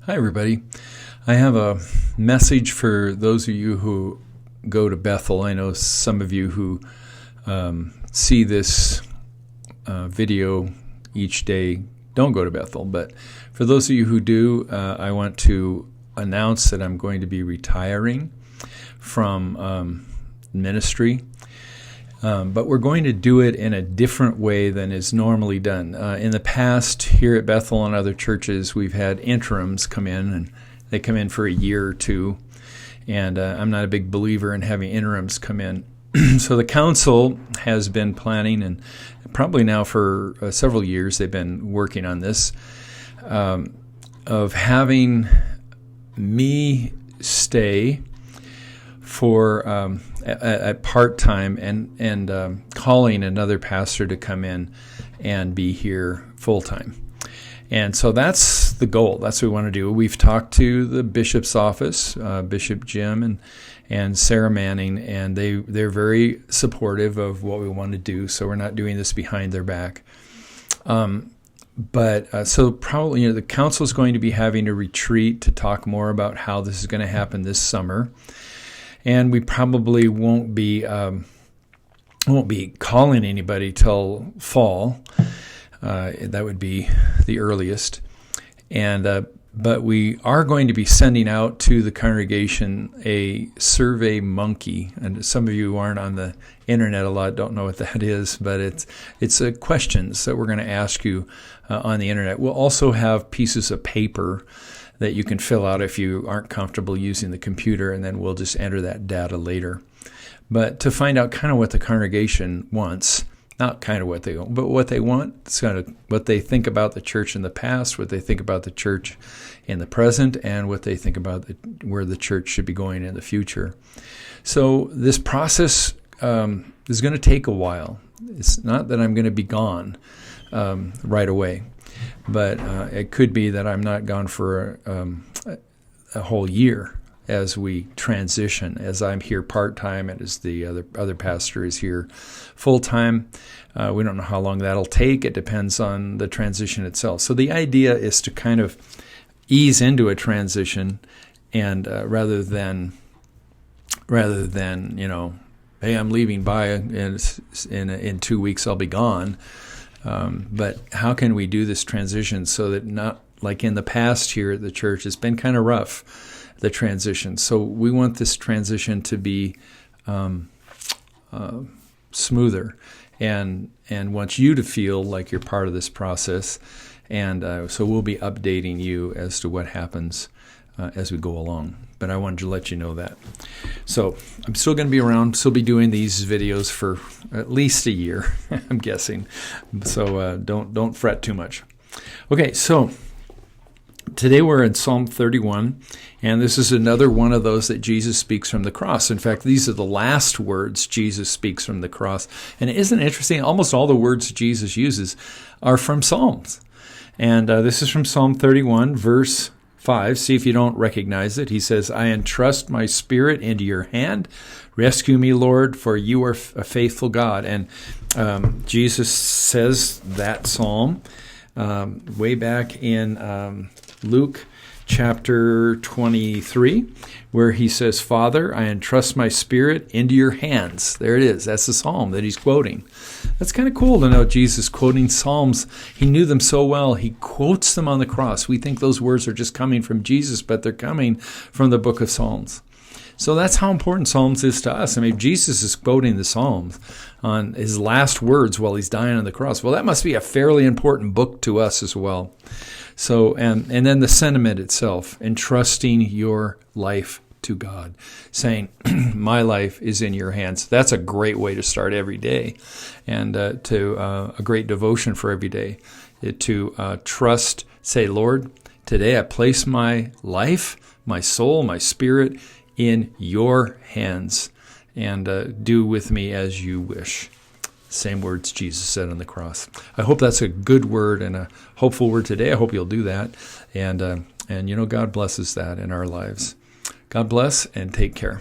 Hi, everybody. I have a message for those of you who go to Bethel. I know some of you who see this video each day don't go to Bethel, but for those of you who do, I want to announce that I'm going to be retiring from ministry. But we're going to do it in a different way than is normally done. In the past, here at Bethel and other churches, we've had interims come in, and they come in for a year or two. And I'm not a big believer in having interims come in. So the council has been planning, and probably now for several years, they've been working on this, of having me stay for at part-time and calling another pastor to come in and be here full-time. And so that's the goal. That's what we want to do. We've talked to the bishop's office, Bishop Jim and Sarah Manning, and they're very supportive of what we want to do, so we're not doing this behind their back. So probably the council is going to be having a retreat to talk more about how this is going to happen this summer. And we probably won't be calling anybody till fall. That would be the earliest. And but we are going to be sending out to the congregation a survey monkey. And some of you who aren't on the internet a lot don't know what that is, but it's questions that we're going to ask you on the internet. We'll also have pieces of paper that you can fill out if you aren't comfortable using the computer, and then we'll just enter that data later. But to find out kind of what the congregation wants, not kind of what they want, but what they want, it's kind of what they think about the church in the past, what they think about the church in the present, and what they think about where the church should be going in the future. So this process is going to take a while. It's not that I'm going to be gone right away. But it could be that I'm not gone for a whole year as we transition, as I'm here part-time and as the other pastor is here full-time. We don't know how long that'll take. It depends on the transition itself. So the idea is to kind of ease into a transition, and rather than hey, I'm leaving by and in 2 weeks I'll be gone. But how can we do this transition so that not like in the past here at the church, it's been kind of rough, the transition. So we want this transition to be smoother and want you to feel like you're part of this process. And so we'll be updating you as to what happens as we go along. But I wanted to let you know that. So I'm still going to be around, still be doing these videos for at least a year, I'm guessing. So don't fret too much. Okay, so today we're in Psalm 31, and this is another one of those that Jesus speaks from the cross. In fact, these are the last words Jesus speaks from the cross. And isn't it interesting? Almost all the words Jesus uses are from Psalms. And this is from Psalm 31, verse 5. See if you don't recognize it. He says, I entrust my spirit into your hand. Rescue me, Lord, for you are a faithful God. And Jesus says that psalm way back in Luke chapter 23, where he says, Father, I entrust my spirit into your hands. There it is. That's the psalm that he's quoting. That's kind of cool to know Jesus quoting psalms. He knew them so well. He quotes them on the cross. We think those words are just coming from Jesus, but they're coming from the book of Psalms. So that's how important Psalms is to us. I mean, Jesus is quoting the Psalms on his last words while he's dying on the cross. Well, that must be a fairly important book to us as well. So, and then the sentiment itself, entrusting your life to God, saying, my life is in your hands. That's a great way to start every day, and a great devotion for every day, to trust, say, Lord, today I place my life, my soul, my spirit in your hands, and do with me as you wish. Same words Jesus said on the cross. I hope that's a good word and a hopeful word today. I hope you'll do that. And God blesses that in our lives. God bless and take care.